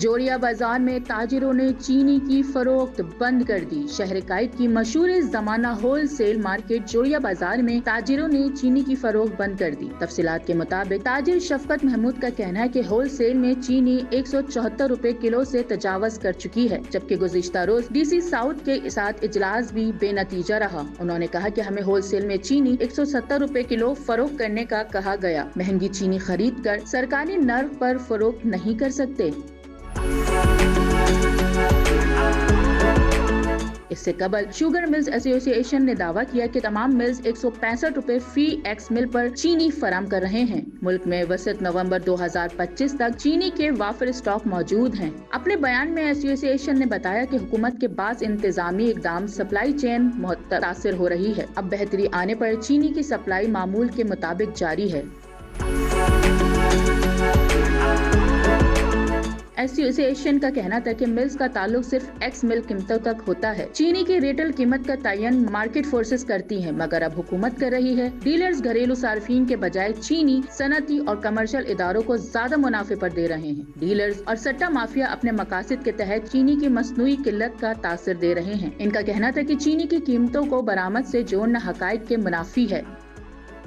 जोड़िया बाजार में ताजिरों ने चीनी की फरोख्त बंद कर दी। शहर काइद की मशहूर ज़माना होल सेल मार्केट जोड़िया बाजार में ताजिरों ने चीनी की फरोख्त बंद कर दी। तफसीलात के मुताबिक ताजिर शफकत महमूद का कहना है कि होल सेल में चीनी 174 रुपए किलो से तजावज कर चुकी है, जबकि गुज़िश्ता रोज DC साउथ के साथ इजलास भी बेनतीजा रहा। उन्होंने कहा कि हमें होल सेल में चीनी 170 रुपए किलो फरोख्त करने का कहा गया। महंगी चीनी खरीद कर सरकारी नर्ख पर फरोख्त नहीं कर सकते। इससे कबल शुगर मिल्स एसोसिएशन ने दावा किया कि तमाम मिल्स 165 रुपए फी एक्स मिल पर चीनी फराम कर रहे हैं। मुल्क में वसत नवंबर 2025 तक चीनी के वाफिर स्टॉक मौजूद हैं। अपने बयान में एसोसिएशन ने बताया कि हुकूमत के पास इंतजामी इकदाम सप्लाई चेन मुतासिर हो रही है। अब बेहतरी आने पर चीनी की सप्लाई मामूल के मुताबिक जारी है। एसोसिएशन का कहना था कि मिल्स का ताल्लुक सिर्फ एक्स मिल कीमतों तक होता है। चीनी की रिटेल कीमत का तयन मार्केट फोर्सेस करती हैं, मगर अब हुकूमत कर रही है। डीलर्स घरेलू सार्फिन के बजाय चीनी सनती और कमर्शियल इदारों को ज्यादा मुनाफे पर दे रहे हैं। डीलर्स और सट्टा माफिया अपने मकासद के तहत चीनी की मसनूई किल्लत का तासिर दे रहे हैं। इनका कहना था कि चीनी की कीमतों को बरामद से जोड़ना हकाइक के मुनाफी है।